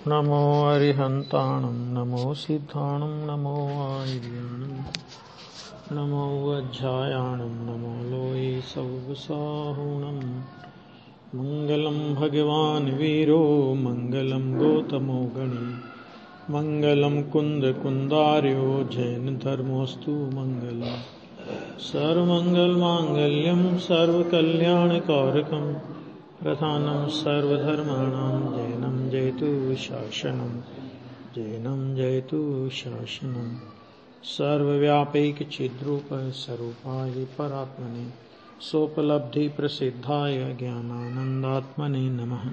नमो अरिहन्ताणं नमो सिद्धाणं नमो आयुर्याणं नमो वज्रायाणं नमो लोये सौवसाहुणं मङ्गलं भगवान् वीरो मङ्गलं गौतमो गणे मङ्गलं कुन्दकुन्दार्यो जैनधर्मोऽस्तु मङ्गलम् सर्वमङ्गलमाङ्गल्यं सर्वकल्याणकारकं प्रधानं सर्वधर्माणां जैनं जयतु शासनं सर्वव्यापैकचिद्रूप स्वरूपाय परात्मने सोपलब्धि प्रसिद्धाय ज्ञानानंदात्मने नमः।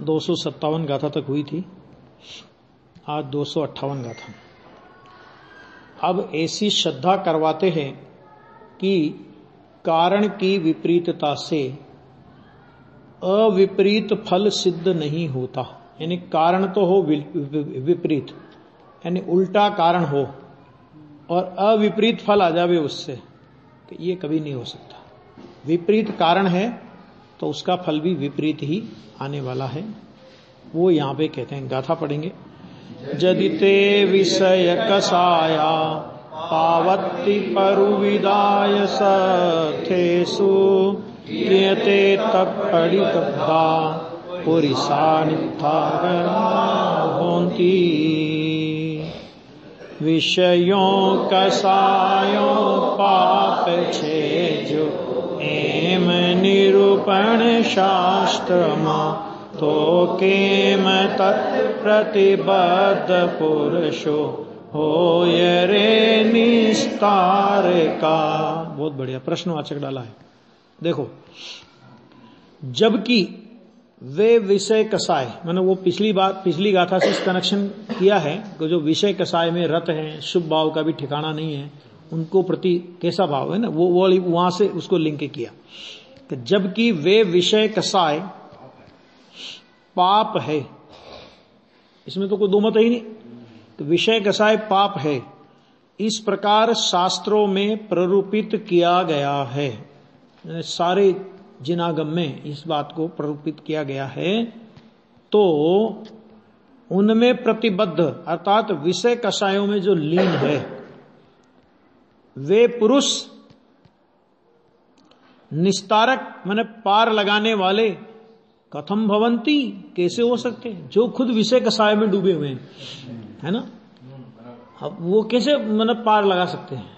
257 गाथा तक हुई थी, आज 258 गाथा। अब ऐसी श्रद्धा करवाते हैं कि कारण की विपरीतता से अविपरीत फल सिद्ध नहीं होता, यानी कारण तो हो विपरीत यानी उल्टा कारण हो और अविपरीत फल आ जावे उससे, तो ये कभी नहीं हो सकता। विपरीत कारण है तो उसका फल भी विपरीत ही आने वाला है। वो यहां पे कहते हैं, गाथा पढ़ेंगे। जदिते विषय कसाया पावत्ति परुविदाय सथेषु क्रियते तत्परितब्धा पुरिसानिथा होन्ति। विषयों कसायों पाप छे जो एम निरूपण शास्त्र मा तो केम तत्प्रतिबद्ध पुरुषो हो रे निस्तार का। बहुत बढ़िया प्रश्नवाचक डाला है। देखो, जबकि वे विषय कसाय, मैंने वो पिछली गाथा से कनेक्शन किया है कि जो विषय कसाय में रत हैं, शुभ भाव का भी ठिकाना नहीं है, उनको प्रति कैसा भाव है ना, वो वहां से उसको लिंक किया कि जबकि वे विषय कसाय पाप है, इसमें तो कोई दो मत ही नहीं, तो विषय कसाय पाप है, इस प्रकार शास्त्रों में प्ररूपित किया गया है। सारे जिनागम में इस बात को प्ररूपित किया गया है। तो उनमें प्रतिबद्ध अर्थात विषय कसायों में जो लीन है, वे पुरुष निस्तारक माने पार लगाने वाले कथम भवंती, कैसे हो सकते, जो खुद विषय कसाय में डूबे हुए हैं, है ना, अब वो कैसे मतलब पार लगा सकते हैं।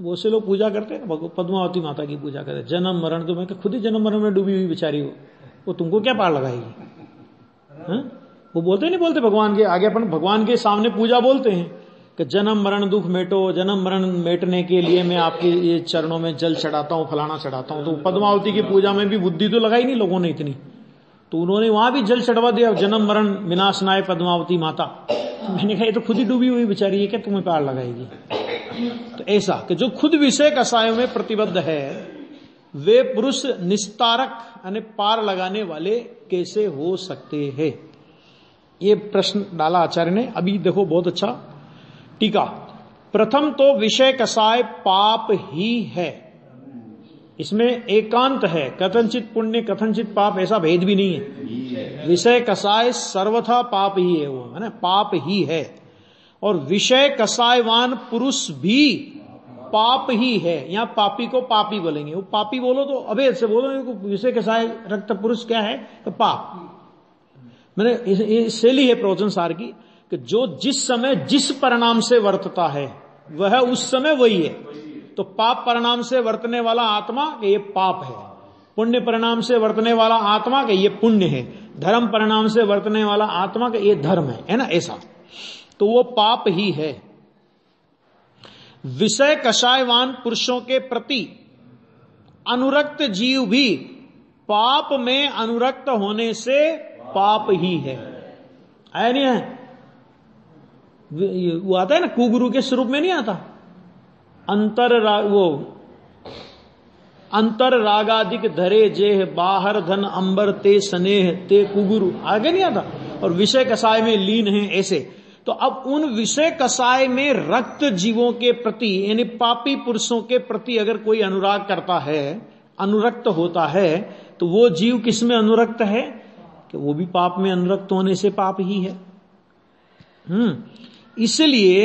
वो से लोग पूजा करते हैं, पद्मावती माता की पूजा करते हैं, जन्म मरण, तो मैं खुद ही जन्म मरण में डूबी हुई बेचारी हो, वो तुमको क्या पार लगाएगी। वो बोलते नहीं बोलते भगवान के आगे, अपन भगवान के सामने पूजा बोलते हैं कि जन्म मरण दुख मेटो, जन्म मरण मेटने के लिए मैं आपके ये चरणों में जल चढ़ाता हूँ, फलाना चढ़ाता हूँ। तो पद्मावती की पूजा में भी बुद्धि तो लगाई नहीं लोगों ने इतनी, तो उन्होंने वहां भी जल चढ़वा दिया, जन्म मरण विनाशनाय पद्मावती माता। मैंने कहा ये तो खुद ही डूबी हुई बेचारी, ये क्या तुम्हें पार लगाएगी। तो ऐसा कि जो खुद विषय कसायों में प्रतिबद्ध है, वे पुरुष निस्तारक यानी पार लगाने वाले कैसे हो सकते हैं, ये प्रश्न डाला आचार्य ने। अभी देखो बहुत अच्छा टीका। प्रथम तो विषय कसाय पाप ही है, इसमें एकांत है, कथनचित पुण्य कथनचित पाप ऐसा भेद भी नहीं है। विषय कसाय सर्वथा पाप ही है, वो है ना, पाप ही है। और विषय कसायवान पुरुष भी पाप ही है। यहाँ पापी को पापी बोलेंगे, वो पापी बोलो तो अभेद से बोलो, विषय कसाय रक्त पुरुष क्या है तो पाप। मैंने शैली है प्रवचन सार की कि जो जिस समय जिस परिणाम से वर्तता है वह उस समय वही है। तो पाप परिणाम से वर्तने वाला आत्मा के ये पाप है, पुण्य परिणाम से वर्तने वाला आत्मा के ये पुण्य है, धर्म परिणाम से वर्तने वाला आत्मा के ये धर्म है ना, ऐसा। तो वो पाप ही है। विषय कषायवान पुरुषों के प्रति अनुरक्त जीव भी पाप में अनुरक्त होने से पाप ही है। आया नहीं है, वो आता है ना कुगुरु के स्वरूप में नहीं आता, अंतर रागादिक धरे जेह बाहर धन अंबर ते स्नेह ते कुगुरु, आगे नहीं आता। और विषय कसाय में लीन है ऐसे। तो अब उन विषय कसाय में रक्त जीवों के प्रति यानी पापी पुरुषों के प्रति अगर कोई अनुराग करता है, अनुरक्त होता है, तो वो जीव किसमें अनुरक्त है? कि वो भी पाप में अनुरक्त होने से पाप ही है। इसलिए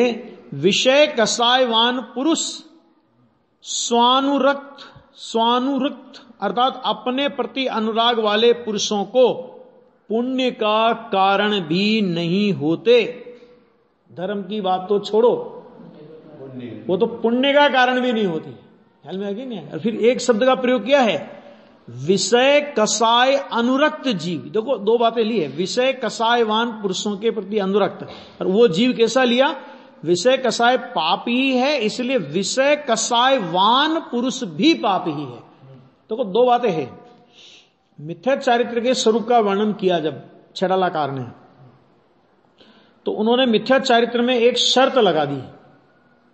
विषय कसायवान पुरुष स्वानुरक्त अर्थात अपने प्रति अनुराग वाले पुरुषों को पुण्य का कारण भी नहीं होते। धर्म की बात तो छोड़ो, वो तो पुण्य का कारण भी नहीं होती। ख्याल में आ गई नहीं? और फिर एक शब्द का प्रयोग किया है, विषय कसाय अनुरक्त जीव। देखो दो बातें ली है, विषय कसायवान पुरुषों के प्रति अनुरक्त, और वो जीव कैसा लिया? विषय कसाय पाप ही है, इसलिए विषय कसायवान पुरुष भी पाप ही है। देखो दो बातें हैं। मिथ्या चारित्र के स्वरूप का वर्णन किया जब छेड़ालाकार ने, तो उन्होंने मिथ्या चारित्र में एक शर्त लगा दी,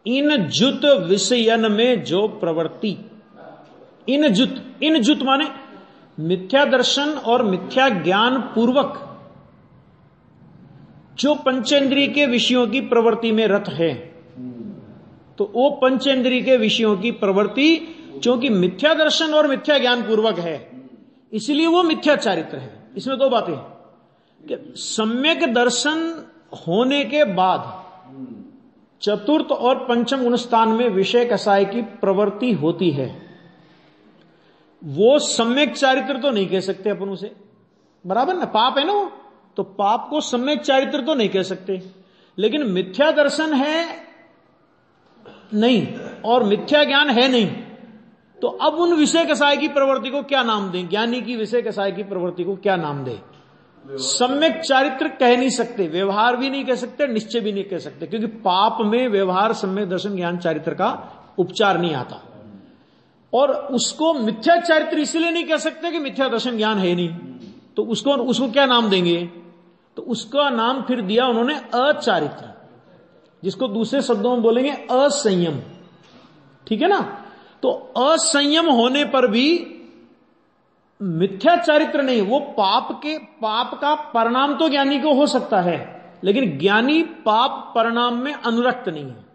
इन जुत विषयन में जो प्रवृत्ति। इन जुत माने मिथ्या दर्शन और मिथ्या ज्ञान पूर्वक जो पंचेंद्रिय के विषयों की प्रवृत्ति में रत है, तो वो पंचेंद्रिय के विषयों की प्रवृत्ति क्योंकि मिथ्या दर्शन और मिथ्या ज्ञान पूर्वक है, इसलिए वो मिथ्या चारित्र है। इसमें दो बातें कि सम्यक दर्शन होने के बाद चतुर्थ और पंचम गुण स्थान में विषय कसाय की प्रवृत्ति होती है, वो सम्यक चारित्र तो नहीं कह सकते अपन उसे, बराबर ना, पाप है ना वो, तो पाप को सम्यक चारित्र तो नहीं कह सकते। लेकिन मिथ्या दर्शन है नहीं और मिथ्या ज्ञान है नहीं, तो अब उन विषय कसाय की प्रवृत्ति को क्या नाम दें? ज्ञानी की विषय कसाय की प्रवृत्ति को क्या नाम दें? सम्यक चारित्र कह नहीं सकते, व्यवहार भी नहीं कह सकते, निश्चय भी नहीं कह सकते, क्योंकि पाप में व्यवहार सम्यक दर्शन ज्ञान चारित्र का उपचार नहीं आता। और उसको मिथ्या चारित्र इसलिए नहीं कह सकते कि मिथ्या दर्शन ज्ञान है नहीं, तो उसको क्या नाम देंगे? तो उसका नाम फिर दिया उन्होंने अचारित्र, जिसको दूसरे शब्दों में बोलेंगे असंयम। ठीक है ना? तो असंयम होने पर भी मिथ्या चारित्र नहीं, वो पाप का परिणाम तो ज्ञानी को हो सकता है, लेकिन ज्ञानी पाप परिणाम में अनुरक्त नहीं है,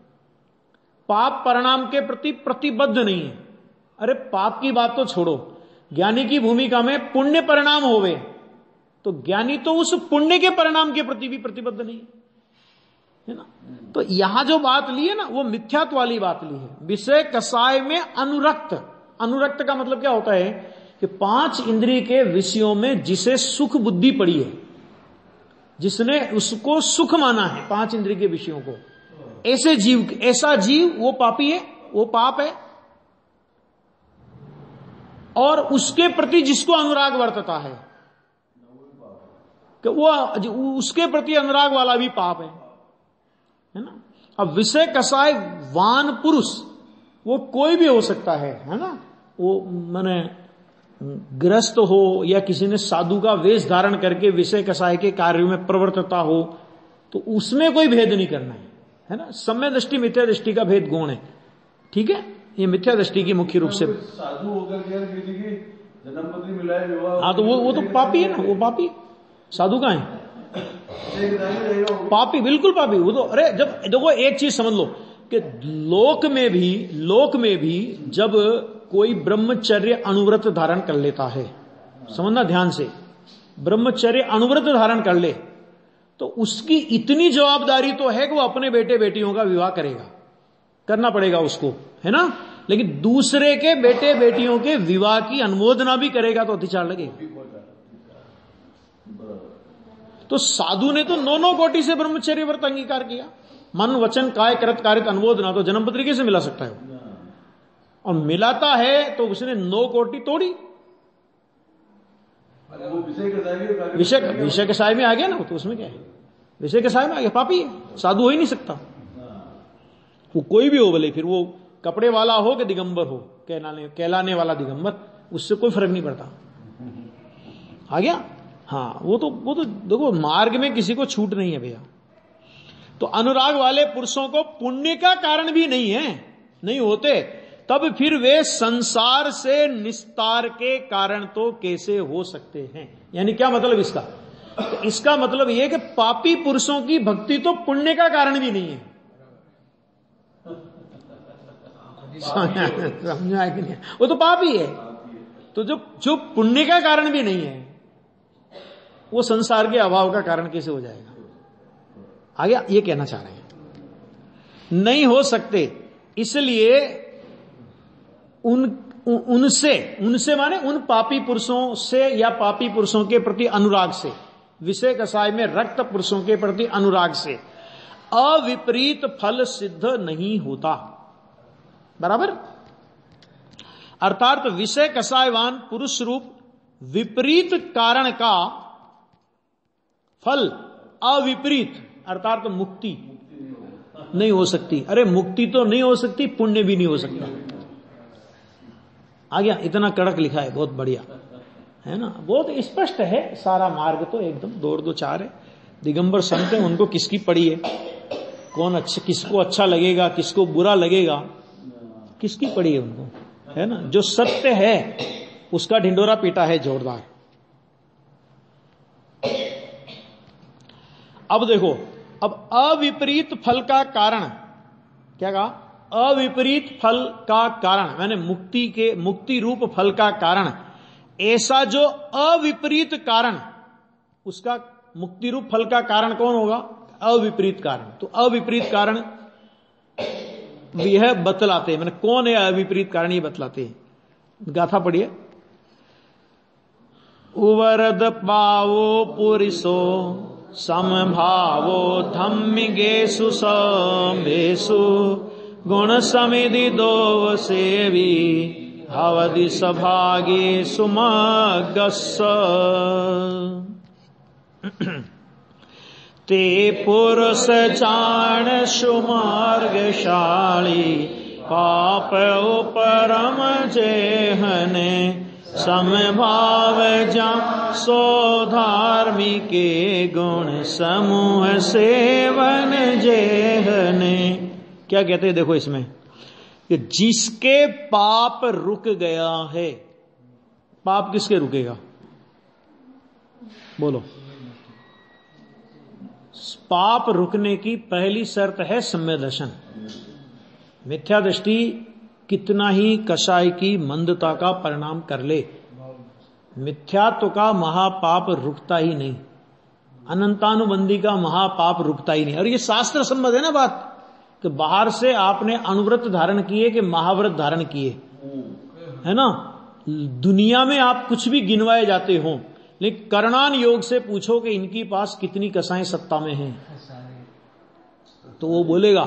पाप परिणाम के प्रति प्रतिबद्ध नहीं है। अरे पाप की बात तो छोड़ो, ज्ञानी की भूमिका में पुण्य परिणाम होवे, तो ज्ञानी तो उस पुण्य के परिणाम के प्रति भी प्रतिबद्ध नहीं है ना। तो यहां जो बात ली है ना, वो मिथ्यात्व वाली बात ली है। विषय कसाय में अनुरक्त का मतलब क्या होता है कि पांच इंद्रिय के विषयों में जिसे सुख बुद्धि पड़ी है, जिसने उसको सुख माना है पांच इंद्रिय के विषयों को, ऐसा जीव वो पापी है, वो पाप है। और उसके प्रति जिसको अनुराग वर्तता है कि वो उसके प्रति अनुराग वाला भी पाप है ना। अब विषय कसाय वान पुरुष वो कोई भी हो सकता है ना, वो माने गृहस्थ हो या किसी ने साधु का वेश धारण करके विषय कसाय के कार्यों में प्रवर्तता हो, तो उसमें कोई भेद नहीं करना है ना। सम्य दृष्टि मिथ्या दृष्टि का भेद गौण है। ठीक है, ये मिथ्या दृष्टि की मुख्य रूप से साधु होकर किसी की जन्मपत्री मिलाए विवाह, हाँ, तो वो तो पापी है ना, वो पापी। साधु का है पापी, बिल्कुल पापी वो तो। अरे जब देखो एक चीज समझ लो कि लोक में भी जब कोई ब्रह्मचर्य अनुव्रत धारण कर लेता है, समझना ध्यान से, ब्रह्मचर्य अनुव्रत धारण कर ले, तो उसकी इतनी जवाबदारी तो है कि वो अपने बेटे बेटियों का विवाह करेगा, करना पड़ेगा उसको, है ना। लेकिन दूसरे के बेटे बेटियों के विवाह की अनुमोदना भी करेगा तो अतिचार लगेगा। तो साधु ने तो 9 कोटि से ब्रह्मचर्य व्रत अंगीकार किया, मन वचन काय कृत कारित अनुमोदना, तो जन्म पत्री कैसे मिला सकता है? और मिलाता है तो उसने 9 कोटि तोड़ी। विषय के साय में आ गया ना, तो उसमें क्या है, विषय के साय में आ गया, पापी है, साधु हो ही नहीं सकता। वो कोई भी हो, भले फिर वो कपड़े वाला हो कि दिगंबर हो, कहलाने वाला दिगंबर, उससे कोई फर्क नहीं पड़ता। आ गया? हाँ, वो तो देखो मार्ग में किसी को छूट नहीं है भैया। तो अनुराग वाले पुरुषों को पुण्य का कारण भी नहीं होते, तब फिर वे संसार से निस्तार के कारण तो कैसे हो सकते हैं? यानी क्या मतलब इसका? तो इसका मतलब यह कि पापी पुरुषों की भक्ति तो पुण्य का कारण भी नहीं है। समझा कि नहीं? वो तो पापी है। तो जो पुण्य का कारण भी नहीं है, वो संसार के अभाव का कारण कैसे हो जाएगा? आगे ये कहना चाह रहे हैं, नहीं हो सकते। इसलिए उनसे माने उन पापी पुरुषों से या पापी पुरुषों के प्रति अनुराग से, विषय कसाय में रक्त पुरुषों के प्रति अनुराग से अविपरीत फल सिद्ध नहीं होता। बराबर? अर्थात विषय कसायवान पुरुष रूप विपरीत कारण का फल अविपरीत अर्थात मुक्ति नहीं हो सकती। अरे मुक्ति तो नहीं हो सकती, पुण्य भी नहीं हो सकता। आ गया? इतना कड़क लिखा है, बहुत बढ़िया है ना, बहुत स्पष्ट है सारा मार्ग तो एकदम 2-2-4 है। दिगंबर संत है, उनको किसकी पड़ी है, कौन अच्छा, किसको अच्छा लगेगा किसको बुरा लगेगा, किसकी पड़ी है उनको, है ना। जो सत्य है उसका ढिंडोरा पीटा है जोरदार। अब देखो, अब अविपरीत फल का कारण क्या कहा? अविपरीत फल का कारण मैंने मुक्ति रूप फल का कारण, ऐसा जो अविपरीत कारण, उसका मुक्ति रूप फल का कारण कौन होगा? अविपरीत कारण। तो अविपरीत कारण यह बतलाते हैं, मैंने कौन है अविपरीत कारण, ये बतलाते हैं। गाथा पढ़िए। उवरद पावो पुरिसो समभावो धम्मिगेषु समेषु गुण समिधि दोव सेवी भवति सभागे सुमगस्स ते पुरुष जान सुमार्गशाली पाप परम जेहने समभाव जा सो धार्मिके गुण समूह सेवन जेहने। क्या कहते हैं देखो इसमें, कि जिसके पाप रुक गया है, पाप किसके रुकेगा? बोलो। पाप रुकने की पहली शर्त है सम्य दर्शन। मिथ्या दृष्टि कितना ही कषाय की मंदता का परिणाम कर ले, मिथ्यात्व का महापाप रुकता ही नहीं, अनंतानुबंधी का महापाप रुकता ही नहीं। और ये शास्त्र संबद्ध है ना बात, कि बाहर से आपने अनुव्रत धारण किए कि महाव्रत धारण किए, है ना, दुनिया में आप कुछ भी गिनवाए जाते हो, लेकिन करणान योग से पूछो कि इनकी पास कितनी कसाएं सत्ता में हैं, तो वो बोलेगा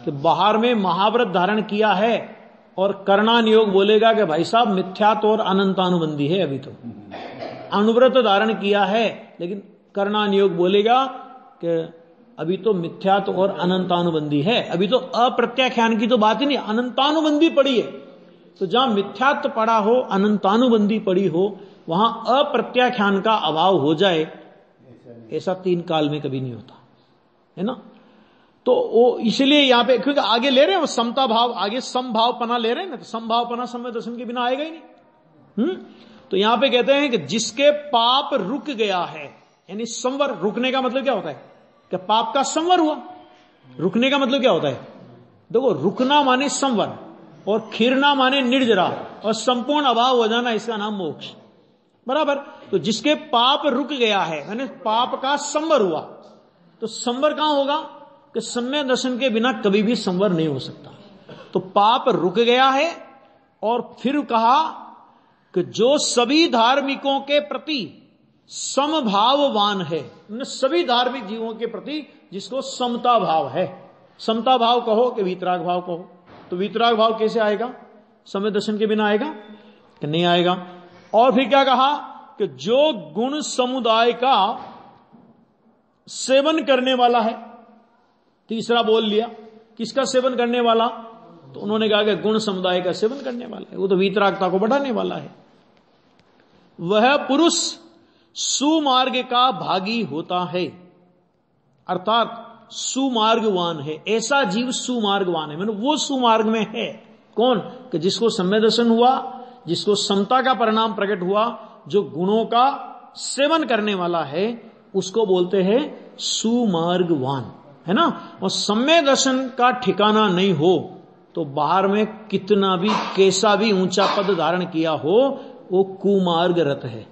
कि बाहर में महाव्रत धारण किया है, और करणान योग बोलेगा कि भाई साहब मिथ्यात्व और अनंतानुबंधी है। अभी तो अनुव्रत धारण किया है, लेकिन करणान योग बोलेगा कि अभी तो मिथ्यात्व और अनंतानुबंधी है, अभी तो अप्रत्याख्यान की तो बात ही नहीं, अनंतानुबंधी पड़ी है। तो जहां मिथ्यात्व पड़ा हो, अनंतानुबंधी पड़ी हो, वहां अप्रत्याख्यान का अभाव हो जाए, ऐसा 3 काल में कभी नहीं होता, है ना। तो वो इसलिए यहां पे, क्योंकि आगे ले रहे हैं वो समता भाव, आगे समभावपना ले रहे हैं ना, तो समभावपना सम्य दर्शन के बिना आएगा ही नहीं। तो यहां पे कहते हैं कि जिसके पाप रुक गया है, यानी संवर, रुकने का मतलब क्या होता है कि पाप का संवर हुआ। रुकने का मतलब क्या होता है? देखो, रुकना माने संवर, और खीरना माने निर्जरा, और संपूर्ण अभाव हो जाना, इसका नाम मोक्ष। बराबर। तो जिसके पाप रुक गया है, यानी पाप का संवर हुआ, तो संवर कहां होगा? कि सम्य दर्शन के बिना कभी भी संवर नहीं हो सकता। तो पाप रुक गया है, और फिर कहा कि जो सभी धार्मिकों के प्रति समभाववान है, सभी धार्मिक जीवों के प्रति जिसको समता भाव है, समता भाव कहो कि वीतराग भाव कहो, तो वीतराग भाव कैसे आएगा? सम्य दर्शन के बिना आएगा कि नहीं आएगा। और फिर क्या कहा कि जो गुण समुदाय का सेवन करने वाला है, तीसरा बोल लिया, किसका सेवन करने वाला? तो उन्होंने कहा कि गुण समुदाय का सेवन करने वाला है, वो तो वीतरागता को बढ़ाने वाला है। वह पुरुष सुमार्ग का भागी होता है, अर्थात सुमार्गवान है। ऐसा जीव सुमार्गवान है, मतलब वो सुमार्ग में है। कौन? कि जिसको सम्य दर्शन हुआ, जिसको समता का परिणाम प्रकट हुआ, जो गुणों का सेवन करने वाला है, उसको बोलते हैं सुमार्गवान, है ना। और सम्य दर्शन का ठिकाना नहीं हो तो बाहर में कितना भी कैसा भी ऊंचा पद धारण किया हो, वो कुमार्ग रत है।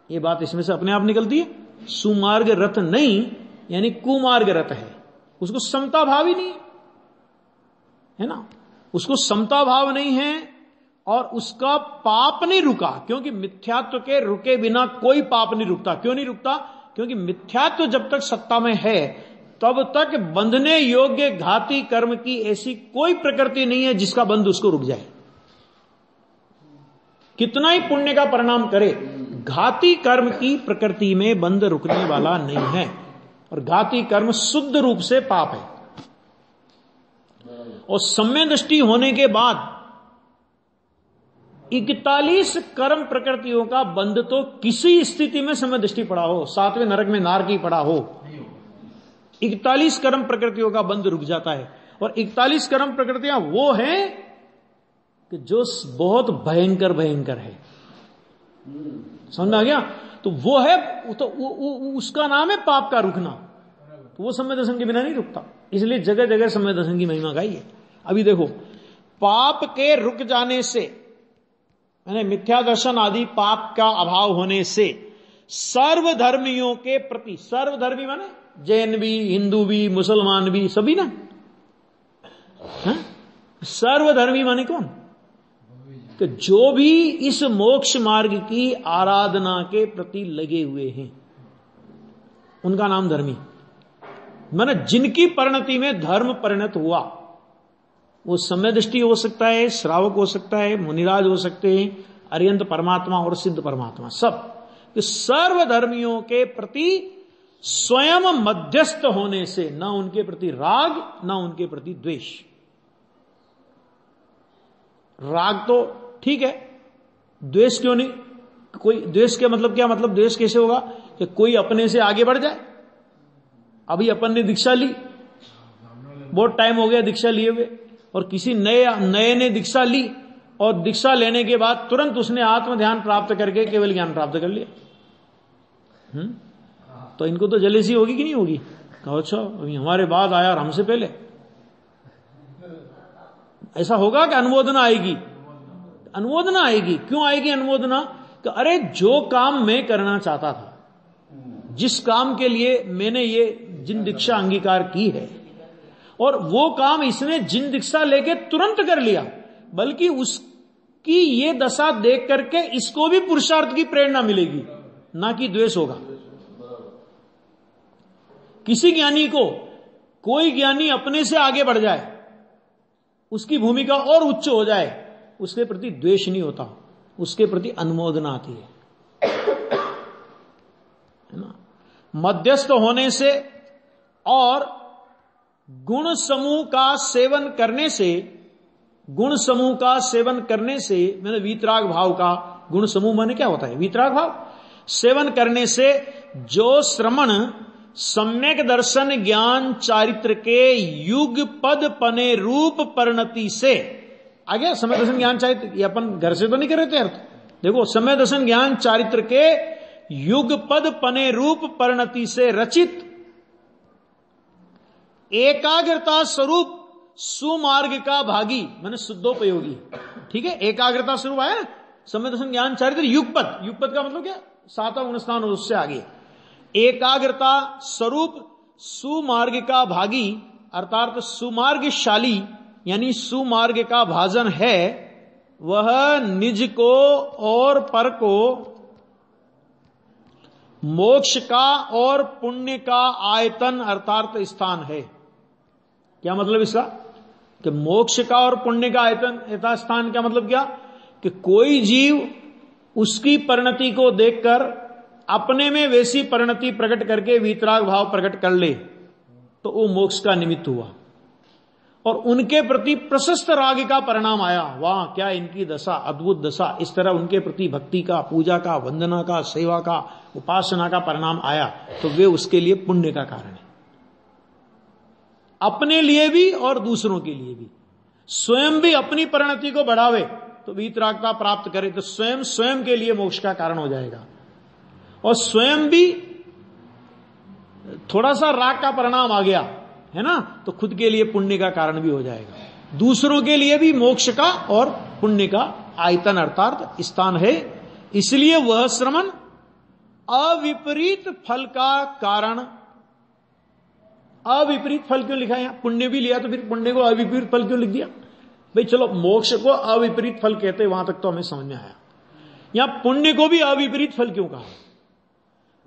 ये बात इसमें से अपने आप निकलती है। सुमार्ग रत नहीं यानी कुमार्ग रत है, उसको समता भाव ही नहीं है ना, उसको समता भाव नहीं है और उसका पाप नहीं रुका, क्योंकि मिथ्यात्व के रुके बिना कोई पाप नहीं रुकता। क्यों नहीं रुकता? क्योंकि मिथ्यात्व जब तक सत्ता में है तब तक बंधने योग्य घाती कर्म की ऐसी कोई प्रकृति नहीं है जिसका बंध उसको रुक जाए। कितना ही पुण्य का परिणाम करे, घाती कर्म की प्रकृति में बंध रुकने वाला नहीं है, और घाती कर्म शुद्ध रूप से पाप है। और सम्य दृष्टि होने के बाद 41 कर्म प्रकृतियों का बंध तो किसी स्थिति में समय दृष्टि पड़ा हो, 7वें नरक में नारकी पड़ा हो, 41 कर्म प्रकृतियों का बंध रुक जाता है। और 41 कर्म प्रकृतियां वो हैं कि जो बहुत भयंकर भयंकर है, समझ में आ गया? तो वो है, तो उसका नाम है पाप का रुकना। तो वो समय दर्शन के बिना नहीं रुकता, इसलिए जगह जगह समय दर्शन की महिमा गाई है। अभी देखो, पाप के रुक जाने से यानी मिथ्या दर्शन आदि पाप का अभाव होने से सर्वधर्मियों के प्रति, सर्वधर्मी माने जैन भी, हिंदू भी, मुसलमान भी, सभी ना, सर्वधर्मी माने कौन? कि जो भी इस मोक्ष मार्ग की आराधना के प्रति लगे हुए हैं उनका नाम धर्मी। माने जिनकी परिणति में धर्म परिणत हुआ, वो समय दृष्टि हो सकता है, श्रावक हो सकता है, मुनिराज हो सकते हैं, अरियंत परमात्मा और सिद्ध परमात्मा, सब। कि सर्वधर्मियों के प्रति स्वयं मध्यस्थ होने से न उनके प्रति राग न उनके प्रति द्वेष। राग तो ठीक है, द्वेष क्यों नहीं? कोई द्वेष का मतलब क्या? मतलब द्वेष कैसे होगा कि कोई अपने से आगे बढ़ जाए। अभी अपन ने दीक्षा ली, बहुत टाइम हो गया दीक्षा लिए हुए, और किसी नए ने दीक्षा ली और दीक्षा लेने के बाद तुरंत उसने आत्म ध्यान प्राप्त करके केवल ज्ञान प्राप्त कर लिया। तो इनको तो जलेसी होगी कि नहीं होगी? कहो अच्छा अभी हमारे बाद आया और हमसे पहले। ऐसा होगा कि अनुमोदना आएगी? अनुमोदना आएगी। क्यों आएगी अनुमोदना? कि अरे जो काम मैं करना चाहता था, जिस काम के लिए मैंने ये जिन दीक्षा अंगीकार की है, और वो काम इसने जिन दीक्षा लेके तुरंत कर लिया, बल्कि उसकी ये दशा देख करके इसको भी पुरुषार्थ की प्रेरणा मिलेगी, ना कि द्वेष होगा। किसी ज्ञानी को, कोई ज्ञानी अपने से आगे बढ़ जाए, उसकी भूमिका और उच्च हो जाए, उसके प्रति द्वेष नहीं होता, उसके प्रति अनुमोदना आती है ना। मध्यस्थ होने से और गुण समूह का सेवन करने से, गुण समूह का सेवन करने से मैंने वीतराग भाव का, गुण समूह माने क्या होता है? वीतराग भाव। सेवन करने से जो श्रमण सम्यक दर्शन ज्ञान चारित्र के युग पद पने रूप परिणति से, आगे समय दर्शन ज्ञान चारित्र, ये अपन घर से तो नहीं कर रहे थे अर्थ। देखो, समय दर्शन ज्ञान चारित्र के युग पद पने रूप परिणति से रचित एकाग्रता स्वरूप सुमार्ग का भागी, माने शुद्धोपयोगी। ठीक है, एकाग्रता स्वरूप आया समय दर्शन ज्ञान चारित्र युगपद। युगपद का मतलब क्या? 7वां गुण स्थान और उससे आगे। एकाग्रता स्वरूप सुमार्ग का भागी अर्थात सुमार्गशाली यानी सुमार्ग का भाजन है, वह निज को और पर को मोक्ष का और पुण्य का आयतन अर्थात स्थान है। क्या मतलब इसका? कि मोक्ष का और पुण्य का आयतन यथा स्थान, क्या मतलब क्या? कि कोई जीव उसकी परिणति को देखकर अपने में वैसी परिणति प्रकट करके वीतराग भाव प्रकट कर ले तो वो मोक्ष का निमित्त हुआ, और उनके प्रति प्रशस्त राग का परिणाम आया। वाह क्या इनकी दशा, अद्भुत दशा। इस तरह उनके प्रति भक्ति का, पूजा का, वंदना का, सेवा का, उपासना का परिणाम आया, तो वे उसके लिए पुण्य का कारण है, अपने लिए भी और दूसरों के लिए भी। स्वयं भी अपनी परिणति को बढ़ावे तो वीतरागता प्राप्त करे तो स्वयं के लिए मोक्ष का कारण हो जाएगा, और स्वयं भी थोड़ा सा राग का परिणाम आ गया है ना, तो खुद के लिए पुण्य का कारण भी हो जाएगा। दूसरों के लिए भी मोक्ष का और पुण्य का आयतन अर्थात स्थान है। इसलिए वह श्रमण अविपरीत फल का कारण, अविपरीत फल क्यों लिखा है यहां? पुण्य भी लिया तो फिर पुण्य को अविपरीत फल क्यों लिख दिया? भाई चलो मोक्ष को अविपरीत फल कहते, वहां तक तो हमें समझ में आया। यहां पुण्य को भी अविपरीत फल क्यों कहा?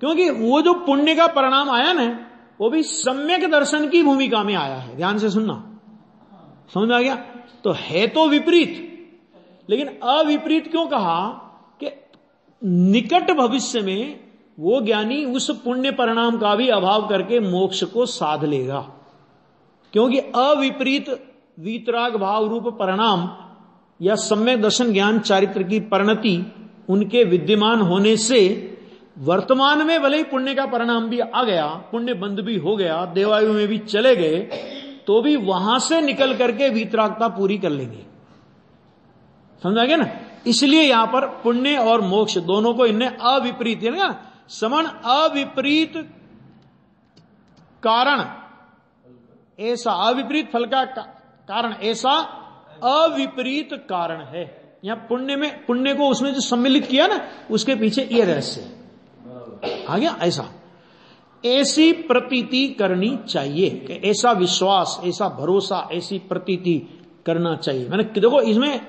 क्योंकि वो जो पुण्य का परिणाम आया ना, वो भी सम्यक दर्शन की भूमिका में आया है। ध्यान से सुनना, समझ में आ गया? तो है तो विपरीत, लेकिन अविपरीत क्यों कहा? कि निकट भविष्य में वो ज्ञानी उस पुण्य परिणाम का भी अभाव करके मोक्ष को साध लेगा। क्योंकि अविपरीत वीतराग भाव रूप परिणाम या सम्यक दर्शन ज्ञान चारित्र की परिणति उनके विद्यमान होने से वर्तमान में भले ही पुण्य का परिणाम भी आ गया, पुण्य बंद भी हो गया, देवायु में भी चले गए, तो भी वहां से निकल करके वीतरागता पूरी कर लेंगे। समझा गया ना? इसलिए यहां पर पुण्य और मोक्ष दोनों को इनने अविपरीत, है ना, समण अविपरीत कारण ऐसा, अविपरीत फल का कारण ऐसा अविपरीत कारण है। यहां पुण्य में, पुण्य को उसमें जो सम्मिलित किया ना, उसके पीछे ये रहस्य आ गया। ऐसा, ऐसी प्रतीति करनी चाहिए कि ऐसा विश्वास, ऐसा भरोसा, ऐसी प्रतीति करना चाहिए। मैंने देखो इसमें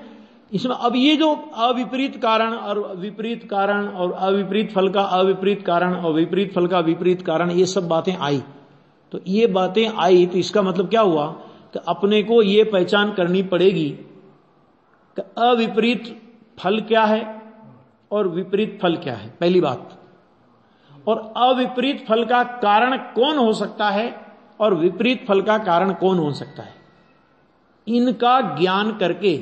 अब ये जो अविपरीत कारण और विपरीत कारण और अविपरीत फल का अविपरीत कारण और विपरीत फल का विपरीत कारण, ये सब बातें आई। तो ये बातें आई तो इसका मतलब क्या हुआ कि अपने को ये पहचान करनी पड़ेगी कि अविपरीत फल क्या है और विपरीत फल क्या है, पहली बात। और अविपरीत फल का कारण कौन हो सकता है और विपरीत फल का कारण कौन हो सकता है, इनका ज्ञान करके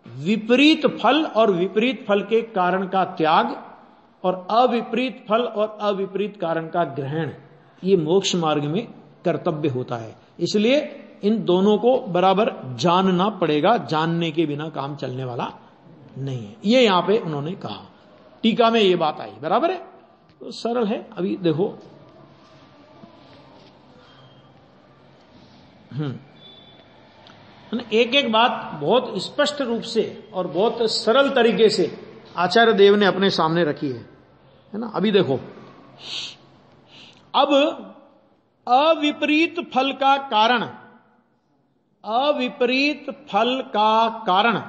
विपरीत फल और विपरीत फल के कारण का त्याग और अविपरीत फल और अविपरीत कारण का ग्रहण, ये मोक्ष मार्ग में कर्तव्य होता है। इसलिए इन दोनों को बराबर जानना पड़ेगा, जानने के बिना काम चलने वाला नहीं है। ये यहां पे उन्होंने कहा, टीका में ये बात आई, बराबर है, तो सरल है। अभी देखो एक एक बात बहुत स्पष्ट रूप से और बहुत सरल तरीके से आचार्य देव ने अपने सामने रखी है ना। अभी देखो, अब अविपरीत फल का कारण, अविपरीत फल का कारण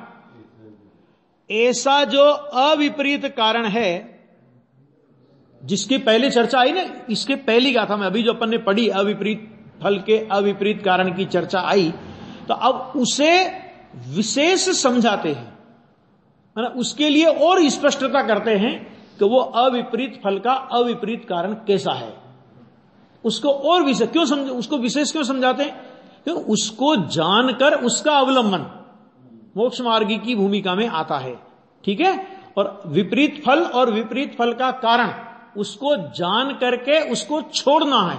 ऐसा जो अविपरीत कारण है, जिसकी पहले चर्चा आई ना, इसके पहली गाथा में अभी जो अपन ने पढ़ी, अविपरीत फल के अविपरीत कारण की चर्चा आई, तो अब उसे विशेष समझाते हैं, उसके लिए और स्पष्टता करते हैं कि वो अविपरीत फल का अविपरीत कारण कैसा है। उसको और विशेष क्यों समझ, उसको विशेष क्यों समझाते हैं? क्योंकि उसको जानकर उसका अवलंबन मोक्ष मार्गी की भूमिका में आता है, ठीक है। और विपरीत फल और विपरीत फल का कारण उसको जान करके उसको छोड़ना है,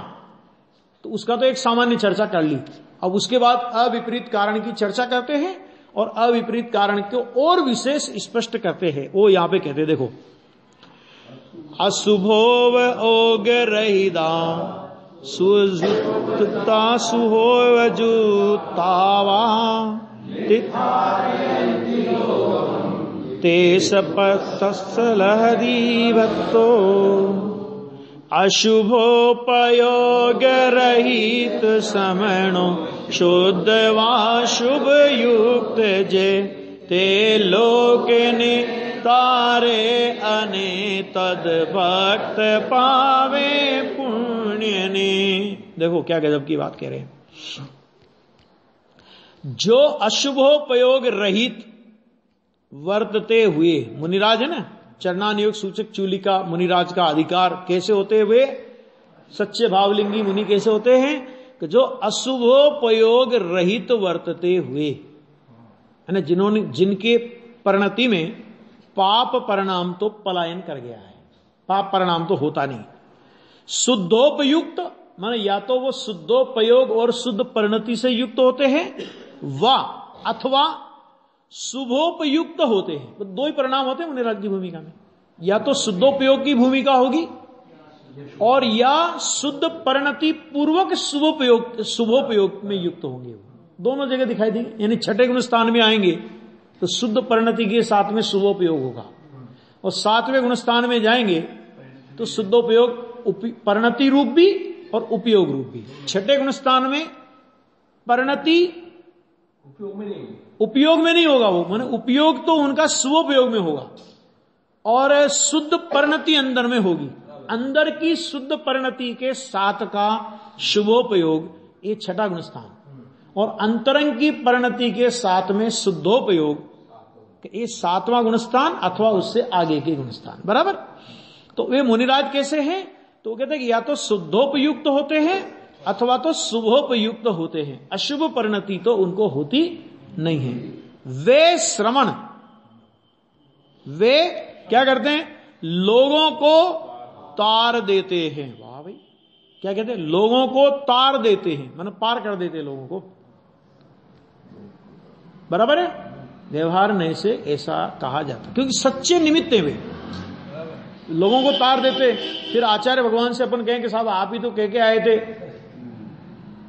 तो उसका तो एक सामान्य चर्चा कर ली। अब उसके बाद अविपरीत कारण की चर्चा करते हैं और अविपरीत कारण को और विशेष स्पष्ट करते हैं। वो यहां पे कहते, देखो, अशुभोव ओग रहिदा सुजुता सुहोव जुतावा तेस पत्सलहदीवत्तो अशुभोपयोग रहित समणो शुद्ध वा शुभ युक्त जे ते लोक ने तारे अने तद भक्त पावे पुण्य ने। देखो क्या गजब की बात कह रहे हैं। जो अशुभोपयोग रहित वर्तते हुए, मुनिराज है ना, चरणानुयोग सूचक चूलिका मुनिराज का अधिकार कैसे होते हुए, सच्चे भावलिंगी मुनि कैसे होते हैं कि जो अशुभोपयोग रहित वर्तते हुए, है ना, जिन्होंने, जिनके परिणति में पाप परिणाम तो पलायन कर गया है, पाप परिणाम तो होता नहीं। शुद्धोपयुक्त माने या तो वो शुद्धोपयोग और शुद्ध परिणति से युक्त होते हैं, वा अथवा शुभोपयुक्त होते हैं। तो दो ही परिणाम होते हैं मुनिराज की भूमिका में, या तो शुद्धोपयोग की भूमिका होगी और या शुद्ध परिणति पूर्वक शुभोपयोग में युक्त होंगे। दोनों जगह दिखाई देंगे, यानी छठे गुण स्थान में आएंगे तो शुद्ध परिणति के साथ में शुभोपयोग होगा, और सातवें गुण स्थान में जाएंगे तो शुद्धोपयोग परिणति रूप भी और उपयोग रूप भी। छठे गुण स्थान में परिणति उपयोग में नहीं होगा, वो माने उपयोग तो उनका स्वोपयोग में होगा और शुद्ध परिणति अंदर में होगी। अंदर की शुद्ध परिणति के साथ का शुभोपयोग, ये छठा गुण स्थान, और अंतरंग की परिणति के साथ में शुद्धोपयोग, ये सातवां गुण स्थान अथवा उससे आगे के गुण स्थान। बराबर। तो वे मुनिराज कैसे हैं? तो कहते हैं कि या तो शुद्धोपयुक्त होते हैं अथवा तो शुभोपयुक्त होते हैं। अशुभ परिणति तो उनको होती नहीं है। वे श्रवण, वे क्या करते हैं? लोगों को तार देते हैं। वाह भाई, क्या कहते हैं? लोगों को तार देते हैं, मतलब पार कर देते हैं लोगों को। बराबर है। व्यवहार नहीं से ऐसा कहा जाता, क्योंकि सच्चे निमित्त है वे, लोगों को तार देते। फिर आचार्य भगवान से अपन कहें कि साहब आप ही तो कह के आए थे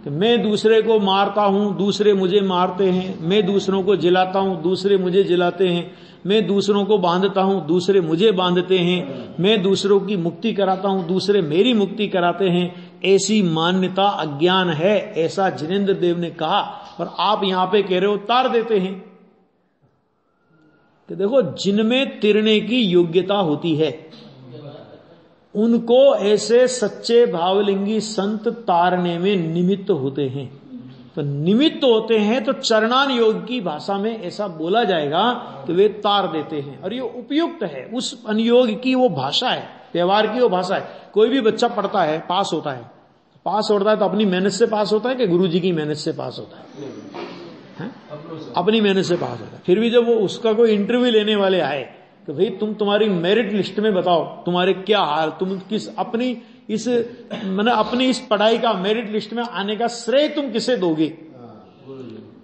कि मैं दूसरे को मारता हूं, दूसरे मुझे मारते हैं, मैं दूसरों को जिलाता हूं, दूसरे मुझे जिलाते हैं, मैं दूसरों को बांधता हूं, दूसरे मुझे बांधते हैं, मैं दूसरों की मुक्ति कराता हूं, दूसरे मेरी मुक्ति कराते हैं। ऐसी मान्यता अज्ञान है, ऐसा जिनेंद्र देव ने कहा। और आप यहां पे कह रहे हो तार देते हैं। कि देखो, जिनमें तिरने की योग्यता होती है उनको ऐसे सच्चे भावलिंगी संत तारने में निमित्त होते हैं। तो निमित्त होते हैं तो चरणान योग की भाषा में ऐसा बोला जाएगा कि वे तार देते हैं, और ये उपयुक्त है। उस अनुयोग की वो भाषा है, व्यवहार की वो भाषा है। कोई भी बच्चा पढ़ता है, पास होता है, तो अपनी मेहनत से पास होता है कि गुरु जी की मेहनत से पास होता है? अपनी मेहनत से पास होता है। फिर भी जब वो उसका कोई इंटरव्यू लेने वाले आए कि भाई तुम्हारी मेरिट लिस्ट में बताओ तुम्हारे क्या हाल, तुम किस अपनी इस पढ़ाई का मेरिट लिस्ट में आने का श्रेय तुम किसे दोगे?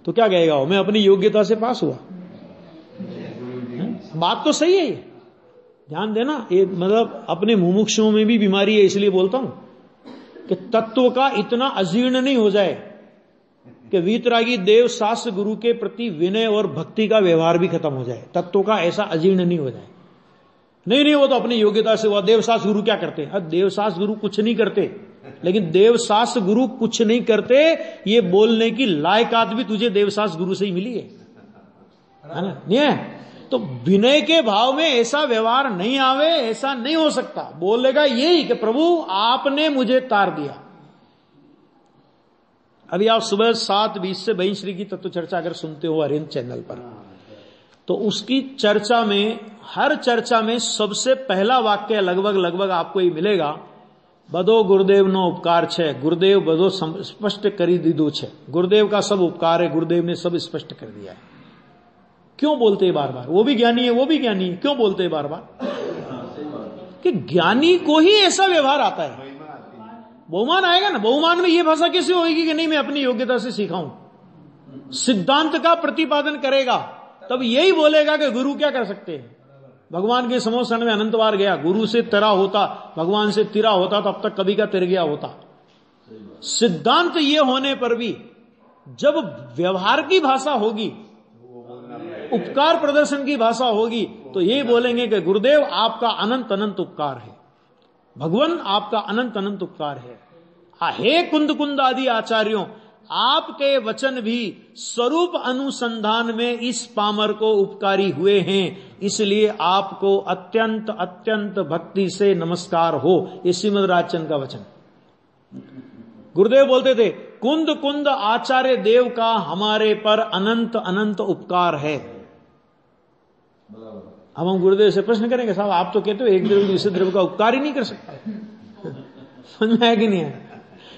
तो क्या कहेगा वो? मैं अपनी योग्यता से पास हुआ। बात तो सही है ये, ध्यान देना। ये मतलब अपने मुमुक्षुओं में भी बीमारी है, इसलिए बोलता हूं कि तत्व का इतना अजीर्ण नहीं हो जाए कि वीतरागी देव शास्त्र गुरु के प्रति विनय और भक्ति का व्यवहार भी खत्म हो जाए। तत्व का ऐसा अजीर्ण नहीं हो जाए। नहीं, वो तो अपनी योग्यता से हुआ। देवशास्त्र गुरु क्या करते हैं? अब देवशास्त्र गुरु कुछ नहीं करते, लेकिन देवशास्त्र गुरु कुछ नहीं करते ये बोलने की लायकात भी तुझे देवशास्त्र गुरु से ही मिली है ना? नहीं है? तो विनय के भाव में ऐसा व्यवहार नहीं आवे, ऐसा नहीं हो सकता। बोलेगा यही कि प्रभु आपने मुझे तार दिया। अभी आप सुबह 7:20 से बहिं श्री की तत्व चर्चा अगर सुनते हो अरिहंत चैनल पर, तो उसकी चर्चा में, हर चर्चा में सबसे पहला वाक्य लगभग आपको ये मिलेगा, बदो गुरुदेव नो उपकार छे, गुरुदेव बदो स्पष्ट करी दीदो छे। गुरुदेव का सब उपकार है, गुरुदेव ने सब स्पष्ट कर दिया है। क्यों बोलते हैं बार बार? वो भी ज्ञानी है, वो भी ज्ञानी है, क्यों बोलते हैं बार बार? कि ज्ञानी को ही ऐसा व्यवहार आता है। बहुमान आएगा ना, बहुमान में ये भाषा कैसे होगी कि नहीं मैं अपनी योग्यता से सीखा हूं? सिद्धांत का प्रतिपादन करेगा तब यही बोलेगा कि गुरु क्या कर सकते हैं। भगवान के समोसन में अनंत बार गया, गुरु से तेरा होता, भगवान से तिरा होता तो अब तक कभी का तिर गया होता। सिद्धांत ये होने पर भी जब व्यवहार की भाषा होगी, उपकार प्रदर्शन की भाषा होगी, तो ये बोलेंगे कि गुरुदेव आपका अनंत अनंत उपकार है, भगवान आपका अनंत अनंत उपकार है। हे कुंद कुंद आदि आचार्यों, आपके वचन भी स्वरूप अनुसंधान में इस पामर को उपकारी हुए हैं, इसलिए आपको अत्यंत अत्यंत भक्ति से नमस्कार हो। ये श्रीमद राजचंद्र का वचन। गुरुदेव बोलते थे, कुंद कुंद आचार्य देव का हमारे पर अनंत अनंत उपकार है। अब हम गुरुदेव से प्रश्न करेंगे, साहब आप तो कहते हो एक द्रव्य दूसरे द्रव्य का उपकार ही नहीं कर सकता। समझ में आया कि नहीं है?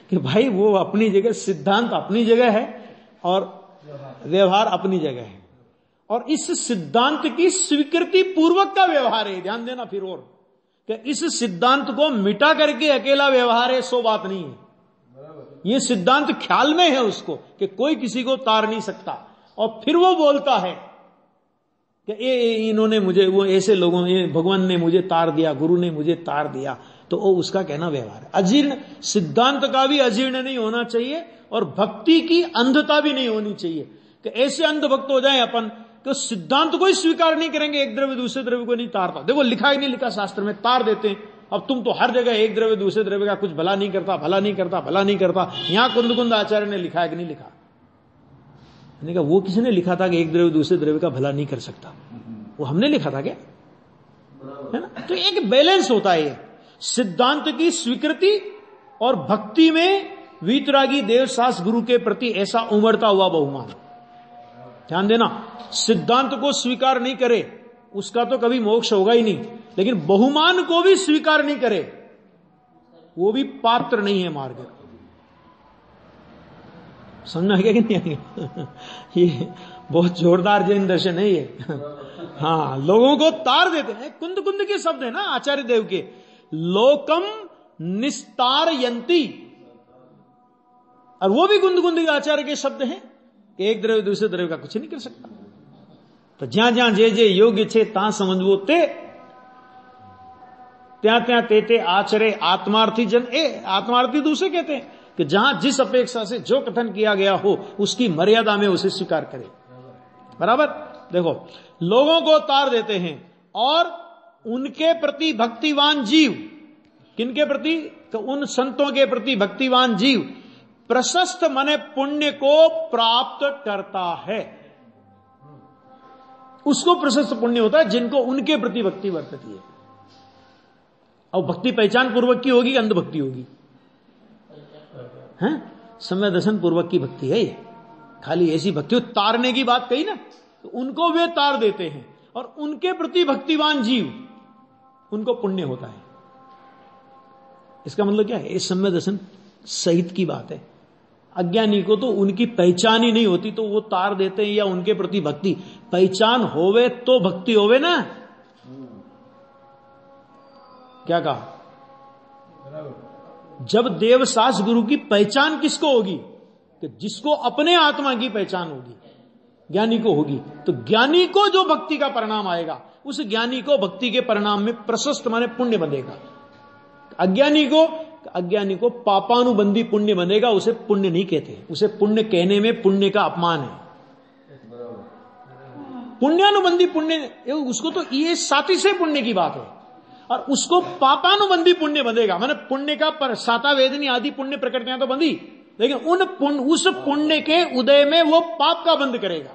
कि भाई वो अपनी जगह, सिद्धांत अपनी जगह है और व्यवहार अपनी जगह है, और इस सिद्धांत की स्वीकृति पूर्वक का व्यवहार है। ध्यान देना फिर, और कि इस सिद्धांत को मिटा करके अकेला व्यवहार है, सो बात नहीं है। ये सिद्धांत ख्याल में है उसको कि कोई किसी को तार नहीं सकता, और फिर वो बोलता है कि इन्होंने मुझे, वो ऐसे लोगों ने, भगवान ने मुझे तार दिया, गुरु ने मुझे तार दिया, तो वो उसका कहना व्यवहार है। अजीर्ण, सिद्धांत का भी अजीर्ण नहीं होना चाहिए और भक्ति की अंधता भी नहीं होनी चाहिए कि ऐसे अंध भक्त हो जाए अपन कि सिद्धांत को ही स्वीकार नहीं करेंगे, एक द्रव्य दूसरे द्रव्य को नहीं तारता। देखो लिखा ही नहीं लिखा शास्त्र में, तार देते हैं। अब तुम तो हर जगह एक द्रव्य दूसरे द्रव्य का कुछ भला नहीं करता, भला नहीं करता, भला नहीं करता। यहां कुंद आचार्य ने लिखा है कि नहीं लिखा? मैंने कहा वो किसी ने लिखा था कि एक द्रव्य दूसरे द्रव्य का भला नहीं कर सकता? वो हमने लिखा था क्या? है ना? तो एक बैलेंस होता है। सिद्धांत की स्वीकृति और भक्ति में वीतरागी देवसास गुरु के प्रति ऐसा उमड़ता हुआ बहुमान। ध्यान देना, सिद्धांत को स्वीकार नहीं करे उसका तो कभी मोक्ष होगा ही नहीं, लेकिन बहुमान को भी स्वीकार नहीं करे वो भी पात्र नहीं है मार्ग। समझना है कि नहीं आएगा? ये बहुत जोरदार जैन दर्शन है ये। हाँ, लोगों को तार देते हैं। कुंद के शब्द है ना आचार्य देव के, लोकम निस्तारयंती, और वो भी कुंद के आचार्य के शब्द हैं कि एक द्रव्य दूसरे द्रव्य का कुछ नहीं कर सकता। तो ज्યાં જ્યાં જે જે યોગ્ય છે ત્યાં સમજવો તે, ત્યાં ત્યાં તે आचरे आत्मार्थी जन। आत्मार्थी दूसरे कहते हैं कि जहां जिस अपेक्षा से जो कथन किया गया हो उसकी मर्यादा में उसे स्वीकार करे। बराबर? देखो, लोगों को तार देते हैं और उनके प्रति भक्तिवान जीव, किनके प्रति? तो उन संतों के प्रति भक्तिवान जीव प्रशस्त मने पुण्य को प्राप्त करता है। उसको प्रशस्त पुण्य होता है जिनको उनके प्रति भक्ति वर्तती है। और भक्ति पहचान पूर्वक की होगी कि अंध भक्ति होगी? हैं? समय दर्शन पूर्वक की भक्ति है ये। खाली ऐसी भक्ति तारने की बात कही ना, तो उनको वे तार देते हैं और उनके प्रति भक्तिवान जीव उनको पुण्य होता है। इसका मतलब क्या है? इस समय दर्शन सहित की बात है। अज्ञानी को तो उनकी पहचान ही नहीं होती तो वो तार देते हैं, या उनके प्रति भक्ति पहचान होवे तो भक्ति होवे ना। क्या कहा? जब देवसास गुरु की पहचान किसको होगी? कि जिसको अपने आत्मा की पहचान होगी, ज्ञानी को होगी। तो ज्ञानी को जो भक्ति का परिणाम आएगा उस ज्ञानी को भक्ति के परिणाम में प्रशस्त माने पुण्य बनेगा। अज्ञानी को पापानुबंधी पुण्य बनेगा, उसे पुण्य नहीं कहते। उसे पुण्य कहने में पुण्य का अपमान है। पुण्यानुबंधी पुण्य, उसको तो ये साथी से पुण्य की बात है, और उसको पापानुबंधी पुण्य बंधेगा। माने पुण्य का पर साता वेदनी आदि पुण्य प्रकृतियां तो बंधी, लेकिन उस पुण्य के उदय में वो पाप का बंध करेगा।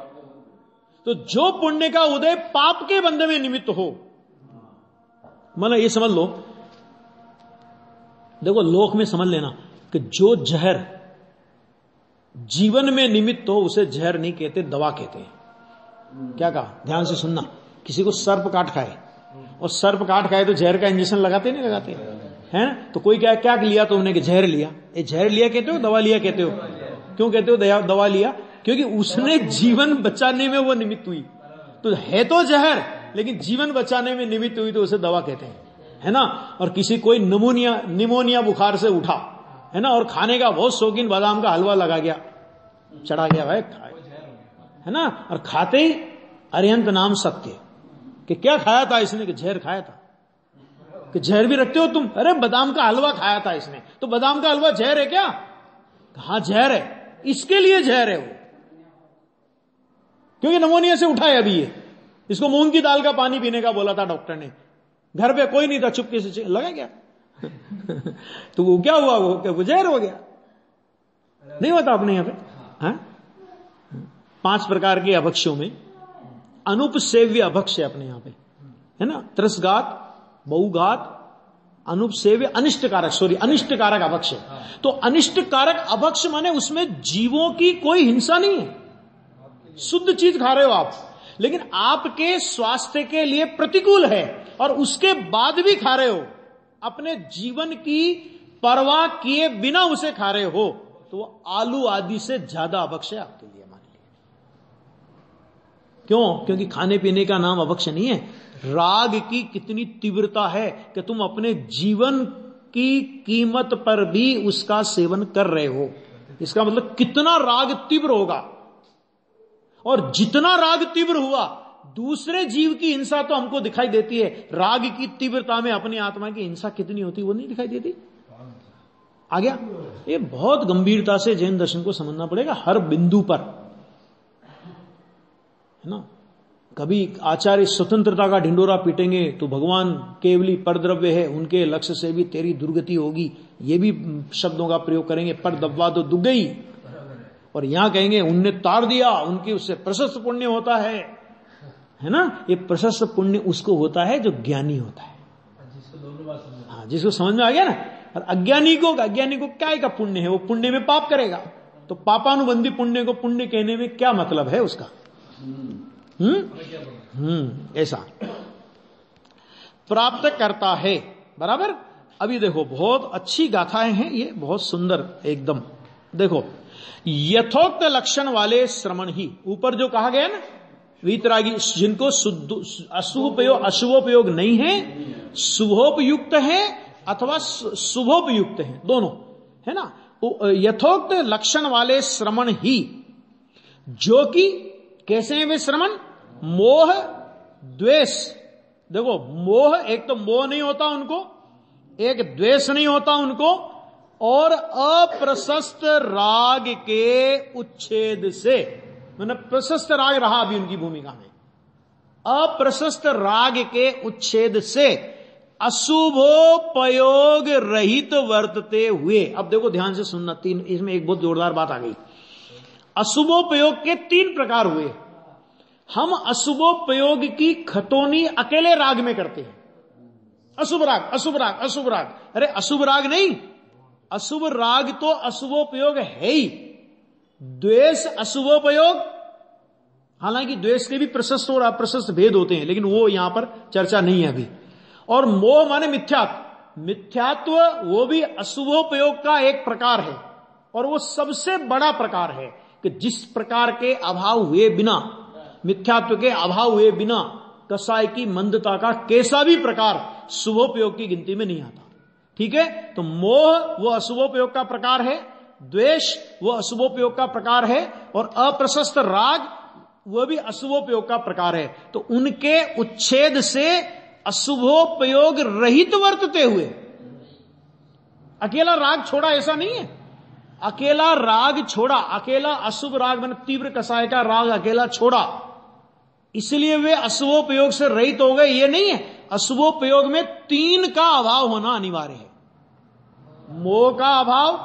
तो जो पुण्य का उदय पाप के बंध में निमित्त हो, मतलब ये समझ लो, देखो लोक में समझ लेना कि जो जहर जीवन में निमित्त हो उसे जहर नहीं कहते, दवा कहते हैं। क्या कहा? ध्यान से सुनना। किसी को सर्प काट खाए, और सर्प काट खाए तो जहर का इंजेक्शन लगाते नहीं लगाते हैं? तो कोई क्या लिया तुमने? कि जहर लिया। ये जहर लिया कहते हो, दवा लिया कहते हो? क्यों कहते हो दवा लिया? क्योंकि उसने जीवन बचाने में वो निमित्त हुई। तो है तो जहर, लेकिन जीवन बचाने में निमित्त हुई तो उसे दवा कहते हैं, है ना। और किसी कोई निमोनिया बुखार से उठा, है ना, और खाने का बहुत शौकीन, बादाम का हलवा लगा गया, चढ़ा गया भाई, है ना, और खाते ही अरिहंत नाम सत्य, कि क्या खाया था इसने? कि जहर खाया था। कि जहर भी रखते हो तुम? अरे बादाम का हलवा खाया था इसने। तो बादाम का हलवा जहर है क्या? हाँ जहर है, इसके लिए जहर है वो, क्योंकि निमोनिया से उठा है अभी ये। इसको मूंग की दाल का पानी पीने का बोला था डॉक्टर ने, घर पे कोई नहीं था, चुपके से लगा गया। तो वो क्या हुआ? वो जहर हो गया। नहीं होता अपने यहां पे? हाँ? 5 प्रकार के अभक्ष्यों में अनुपसेव्य अभक्ष्य अपने यहां पे, है ना। त्रसघात, बहुघात, अनुपसेव्य, अनिष्टकारक अभक्ष्य। तो अनिष्टकारक अभक्ष्य माने उसमें जीवों की कोई हिंसा नहीं है, शुद्ध चीज खा रहे हो आप, लेकिन आपके स्वास्थ्य के लिए प्रतिकूल है और उसके बाद भी खा रहे हो, अपने जीवन की परवाह किए बिना उसे खा रहे हो, तो वो आलू आदि से ज्यादा अभक्ष्य आपके लिए, मान लीजिए। क्यों? क्योंकि खाने पीने का नाम अभक्ष्य नहीं है। राग की कितनी तीव्रता है कि तुम अपने जीवन की कीमत पर भी उसका सेवन कर रहे हो। इसका मतलब कितना राग तीव्र होगा, और जितना राग तीव्र हुआ, दूसरे जीव की हिंसा तो हमको दिखाई देती है, राग की तीव्रता में अपनी आत्मा की हिंसा कितनी होती वो नहीं दिखाई देती। आ गया? ये बहुत गंभीरता से जैन दर्शन को समझना पड़ेगा हर बिंदु पर, है ना। कभी आचार्य स्वतंत्रता का ढिंडोरा पीटेंगे तो भगवान केवली परद्रव्य है, उनके लक्ष्य से भी तेरी दुर्गति होगी, ये भी शब्दों का प्रयोग करेंगे। पर दब्बा तो दुग गई। और यहां कहेंगे उनने तार दिया, उनकी उससे प्रशस्त पुण्य होता है ना। ये प्रशस्त पुण्य उसको होता है जो ज्ञानी होता है, हाँ, जिसको समझ में आ गया ना। और अज्ञानी को क्या का पुण्य है, वो पुण्य में पाप करेगा। तो पापानुबंधी पुण्य को पुण्य कहने में क्या मतलब है उसका? ऐसा प्राप्त करता है, बराबर। अभी देखो बहुत अच्छी गाथाएं हैं ये, बहुत सुंदर एकदम। देखो यथोक्त लक्षण वाले श्रवण ही, ऊपर जो कहा गया ना, वीतरागी जिनको अशुभोपयोग नहीं है, शुभोपयुक्त है अथवा शुभोपयुक्त है, दोनों है ना। यथोक्त लक्षण वाले श्रवण ही, जो कि कैसे हैं वे श्रवण? मोह द्वेष। देखो मोह, एक तो मोह नहीं होता उनको, एक द्वेष नहीं होता उनको, और अप्रशस्त राग के उच्छेद से, मैंने प्रशस्त राग रहा अभी उनकी भूमिका में, अप्रशस्त राग के उच्छेद से अशुभोपयोग रहित वर्तते हुए। अब देखो ध्यान से सुनना, तीन, इसमें एक बहुत जोरदार बात आ गई। अशुभोपयोग के तीन प्रकार हुए। हम अशुभोपयोग की खतौनी अकेले राग में करते हैं। अशुभ राग, अशुभ राग, अशुभ राग। अरे अशुभ राग नहीं, अशुभ राग तो अशुभोपयोग है ही। द्वेष अशुभोपयोग, हालांकि द्वेष के भी प्रशस्त और अप्रशस्त भेद होते हैं, लेकिन वो यहां पर चर्चा नहीं है अभी। और मोह माने मिथ्यात्व, मिथ्यात्व वो भी अशुभोपयोग का एक प्रकार है, और वो सबसे बड़ा प्रकार है कि जिस प्रकार के अभाव हुए बिना, मिथ्यात्व के अभाव हुए बिना कसाय की मंदता का कैसा भी प्रकार शुभोपयोग की गिनती में नहीं आता। ठीक है, तो मोह वो अशुभोपयोग का प्रकार है, द्वेष वो अशुभोपयोग का प्रकार है, और अप्रशस्त राग वो भी अशुभोपयोग का प्रकार है। तो उनके उच्छेद से अशुभोपयोग रहित वर्तते हुए, अकेला राग छोड़ा ऐसा नहीं है, अकेला राग छोड़ा, अकेला अशुभ राग मैंने तीव्र कसाय का राग अकेला छोड़ा, इसलिए वे अशुभोपयोग से रहित हो गए, ये नहीं है। अशुभोपयोग में तीन का अभाव होना अनिवार्य है, मोह का अभाव,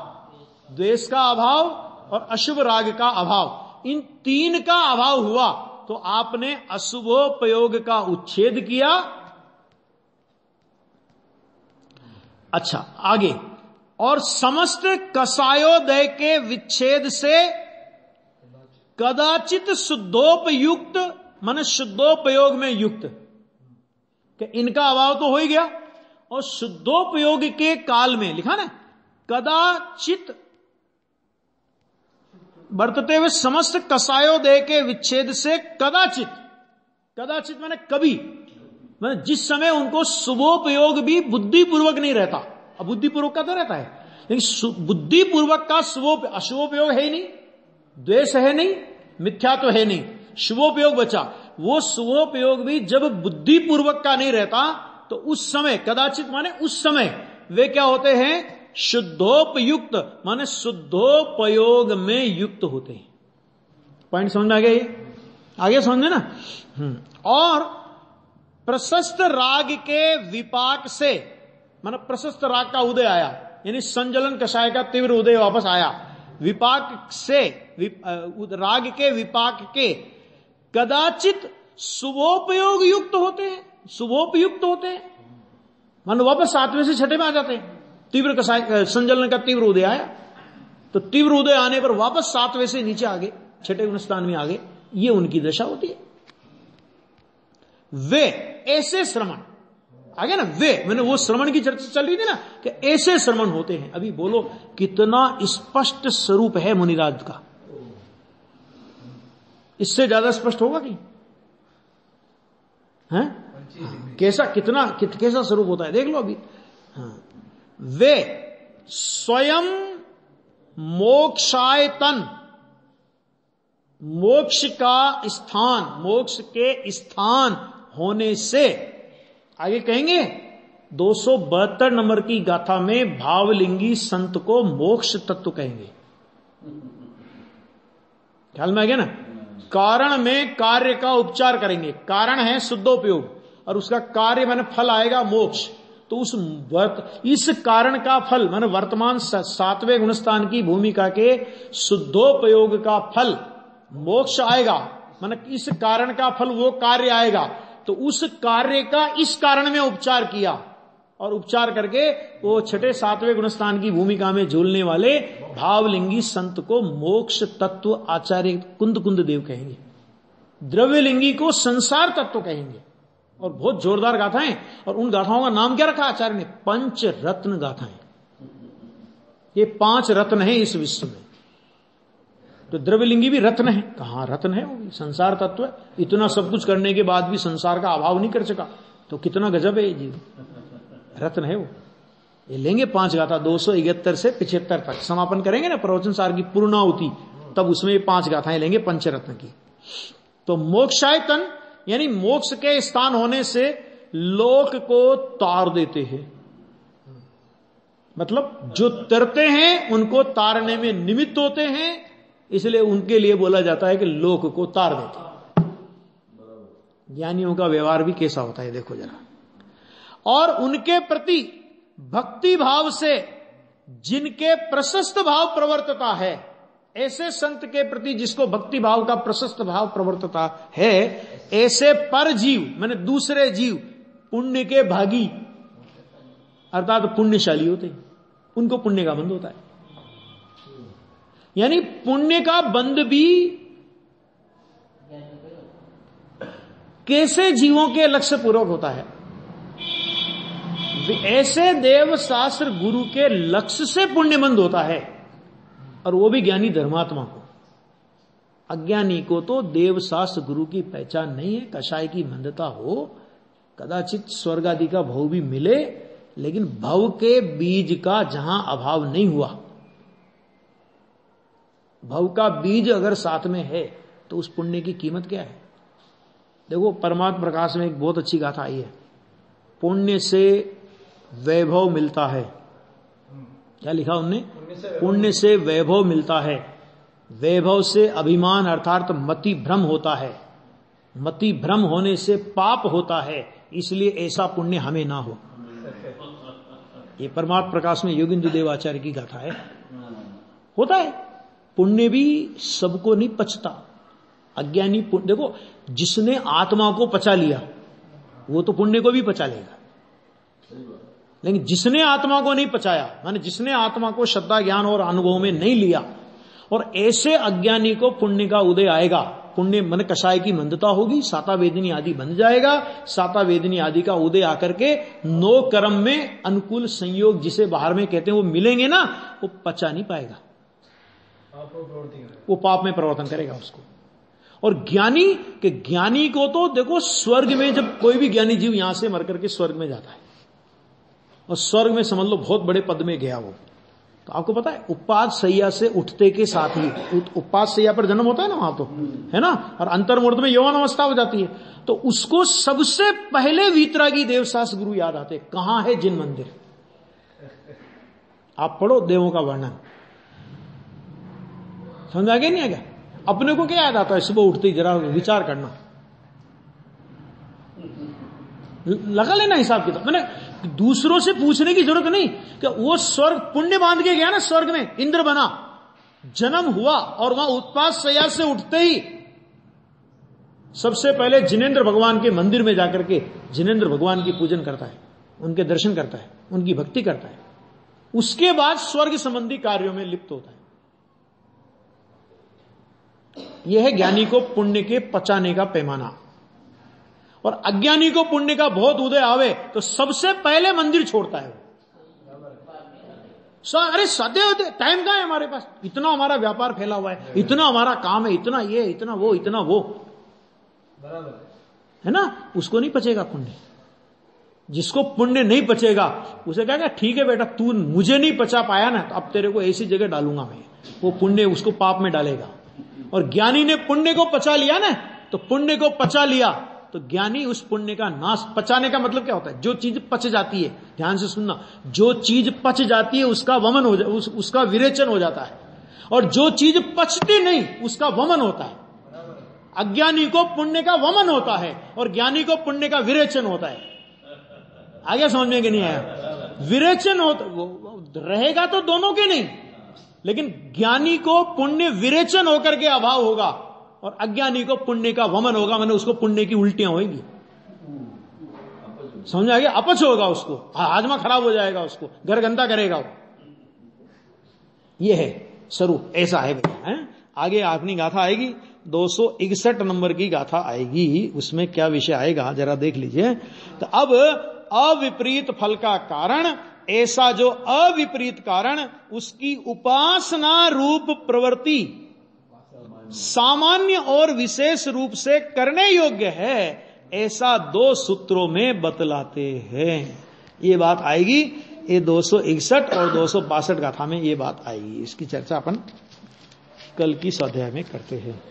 द्वेष का अभाव और अशुभ राग का अभाव। इन तीन का अभाव हुआ तो आपने अशुभोपयोग का उच्छेद किया। अच्छा आगे, और समस्त कसायोदय के विच्छेद से कदाचित शुद्धोपयुक्त, माने शुद्धोपयोग में युक्त, कि इनका अभाव तो हो ही गया। और शुद्धोपयोग के काल में लिखा ना, कदाचित बरतते हुए समस्त कसायोदय के विच्छेद से कदाचित, कदाचित माने कभी, माने जिस समय उनको शुभोपयोग भी बुद्धिपूर्वक नहीं रहता। अब बुद्धिपूर्वक का तो रहता है, लेकिन बुद्धिपूर्वक का अशुभोपयोग है ही नहीं, द्वेष है नहीं, मिथ्या तो है नहीं, शुभोपयोग बचा। वो शुभोपयोग भी जब बुद्धिपूर्वक का नहीं रहता तो उस समय, कदाचित माने उस समय, वे क्या होते हैं? शुद्धोपयुक्त, माने शुद्धोपयोग में युक्त होते हैं। पॉइंट समझ में आ गया? ये आगे समझे ना। और प्रशस्त राग के विपाक से, माने प्रशस्त राग का उदय आया, यानी संजलन कषाय का तीव्र उदय वापस आया, विपाक से, राग के विपाक के कदाचित शुभोपयोग युक्त होते हैं, शुभोपयुक्त होते हैं, मान वापस सातवें से छठे में आ जाते हैं। तीव्र कषाय संजलन का तीव्र उदय आया, तो तीव्र उदय आने पर वापस सातवें से नीचे आ गए, छठे स्थान में आ गए, ये उनकी दशा होती है। वे ऐसे श्रवण आगे ना, वे मैंने वो श्रवण की चर्चा चल रही थी ना, कि ऐसे श्रवण होते हैं। अभी बोलो कितना स्पष्ट स्वरूप है मुनिराज का, इससे ज्यादा स्पष्ट होगा कि हैं? कैसा, कितना कैसा स्वरूप होता है देख लो अभी। हाँ, वे स्वयं मोक्षायतन, मोक्ष का स्थान, मोक्ष के स्थान होने से, आगे कहेंगे 272 नंबर की गाथा में भावलिंगी संत को मोक्ष तत्व कहेंगे। ख्याल में आ गया ना? कारण में कार्य का उपचार करेंगे। कारण है शुद्धोपयोग और उसका कार्य माने फल आएगा मोक्ष। तो इस कारण का फल माने वर्तमान 7वें गुणस्थान की भूमिका के शुद्धोपयोग का फल मोक्ष आएगा। माने इस कारण का फल वो कार्य आएगा। तो उस कार्य का इस कारण में उपचार किया और उपचार करके वो 6, 7वें गुणस्थान की भूमिका में झूलने वाले भावलिंगी संत को मोक्ष तत्व आचार्य कुंद देव कहेंगे। द्रव्यलिंगी को संसार तत्व कहेंगे। और बहुत जोरदार गाथाएं। और उन गाथाओं का नाम क्या रखा आचार्य ने? पंच रत्न गाथाएं। ये 5 रत्न है इस विश्व में। तो द्रव्यलिंगी भी रत्न है। कहां रत्न है? वो भी संसार तत्व है। इतना सब कुछ करने के बाद भी संसार का अभाव नहीं कर सका तो कितना गजब है ये जीव। रत्न है वो। ये लेंगे 5 गाथा 271 से 75 तक समापन करेंगे ना प्रवचन सार की पूर्णाहुति, तब उसमें 5 गाथाएं लेंगे पंचरत्न की। तो मोक्षायतन यानी मोक्ष के स्थान होने से लोक को तार देते हैं। मतलब जो तरते हैं उनको तारने में निमित्त होते हैं, इसलिए उनके लिए बोला जाता है कि लोक को तार देते हैं। ज्ञानियों का व्यवहार भी कैसा होता है देखो जरा। और उनके प्रति भक्ति भाव से जिनके प्रशस्त भाव प्रवर्तता है, ऐसे संत के प्रति जिसको भक्ति भाव का प्रशस्त भाव प्रवर्तता है, ऐसे पर जीव माने दूसरे जीव पुण्य के भागी अर्थात पुण्यशाली होते हैं। उनको पुण्य का बंध होता है। यानी पुण्य का बंध भी कैसे जीवों के लक्ष्य पूर्वक होता है? ऐसे देव शास्त्र गुरु के लक्ष्य से पुण्य बंध होता है, और वो भी ज्ञानी धर्मात्मा को। अज्ञानी को तो देव शास्त्र गुरु की पहचान नहीं है। कषाय की मंदता हो, कदाचित स्वर्ग आदि का भव भी मिले, लेकिन भव के बीज का जहां अभाव नहीं हुआ, भव का बीज अगर साथ में है तो उस पुण्य की कीमत क्या है? देखो परमात्म प्रकाश में एक बहुत अच्छी गाथा आई है। पुण्य से वैभव मिलता है। क्या लिखा उनने? पुण्य से वैभव मिलता है, वैभव से अभिमान अर्थात मति भ्रम होता है, मति भ्रम होने से पाप होता है, इसलिए ऐसा पुण्य हमें ना हो। ये परमात्म प्रकाश में योगिंद्र देवाचार्य की गाथा है। होता है पुण्य भी सबको नहीं पचता। अज्ञानी देखो, जिसने आत्मा को पचा लिया वो तो पुण्य को भी पचा लेगा, लेकिन जिसने आत्मा को नहीं पचाया, माने जिसने आत्मा को श्रद्धा ज्ञान और अनुभव में नहीं लिया, और ऐसे अज्ञानी को पुण्य का उदय आएगा। पुण्य मन कषाय की मंदता होगी, साता वेदनी आदि बन जाएगा। साता वेदनी आदि का उदय आकर के 9 कर्म में अनुकूल संयोग जिसे बाहर में कहते हैं वो मिलेंगे ना, वो पचा नहीं पाएगा, वो पाप में परिवर्तन करेगा उसको। और ज्ञानी को तो देखो स्वर्ग में, जब कोई भी ज्ञानी जीव यहां से मर करके स्वर्ग में जाता है और स्वर्ग में समझ लो बहुत बड़े पद में गया वो, तो आपको पता है उपाद सैया से उठते के साथ ही, उपाद सैया पर जन्म होता है ना वहां तो, है ना, और अंतर्मुहूर्त में यौवन अवस्था हो जाती है, तो उसको सबसे पहले वीतरागी देवशास्त्र गुरु याद आते। कहां है जिन मंदिर? आप पढ़ो देवों का वर्णन, समझ आगे नहीं आएगा? अपने को क्या याद आता है सुबह उठते ही? जरा विचार करना, लगा लेना हिसाब किताब। मैंने दूसरों से पूछने की जरूरत नहीं कि वो स्वर्ग पुण्य बांध के गया ना, स्वर्ग में इंद्र बना, जन्म हुआ, और वहां उत्पाद सैया से उठते ही सबसे पहले जिनेंद्र भगवान के मंदिर में जाकर के जिनेंद्र भगवान की पूजन करता है, उनके दर्शन करता है, उनकी भक्ति करता है, उसके बाद स्वर्ग संबंधी कार्यों में लिप्त होता है। यह है ज्ञानी को पुण्य के पचाने का पैमाना। और अज्ञानी को पुण्य का बहुत उदय आवे तो सबसे पहले मंदिर छोड़ता है अरे सदैव टाइम कहां है हमारे पास, इतना हमारा व्यापार फैला हुआ है, इतना हमारा काम है, इतना ये, इतना वो, है ना, उसको नहीं पचेगा पुण्य। जिसको पुण्य नहीं पचेगा उसे कहेगा ठीक है बेटा, तू मुझे नहीं पचा पाया ना, तो अब तेरे को ऐसी जगह डालूंगा मैं। वो पुण्य उसको पाप में डालेगा। और ज्ञानी ने पुण्य को पचा लिया ना, तो पुण्य को पचा लिया तो ज्ञानी उस पुण्य का नाश। पचाने का मतलब क्या होता है? जो चीज पच जाती है, ध्यान से सुनना, जो चीज पच जाती है उसका वमन हो उसका विरेचन हो जाता है, और जो चीज पचती नहीं उसका वमन होता है। अज्ञानी को पुण्य का वमन होता है और ज्ञानी को पुण्य का विरेचन होता है। आगे समझ में कि नहीं आया? विरेचन होता रहेगा तो दोनों के नहीं, लेकिन ज्ञानी को पुण्य विरेचन होकर के अभाव होगा और अज्ञानी को पुण्य का वमन होगा, मैंने उसको पुण्य की उल्टियां होंगी। समझ आ गया? अपच होगा, उसको हाजमा खराब हो जाएगा, उसको घर गंदा करेगा वो। ये है स्वरूप, ऐसा है भैया। आगे अपनी गाथा आएगी 261 नंबर की गाथा आएगी, उसमें क्या विषय आएगा जरा देख लीजिए। तो अब अविपरीत फल का कारण, ऐसा जो अविपरीत कारण उसकी उपासना रूप प्रवृत्ति सामान्य और विशेष रूप से करने योग्य है, ऐसा 2 सूत्रों में बतलाते हैं। ये बात आएगी, ये 261 और 262 गाथा में ये बात आएगी। इसकी चर्चा अपन कल की स्वाध्याय में करते हैं।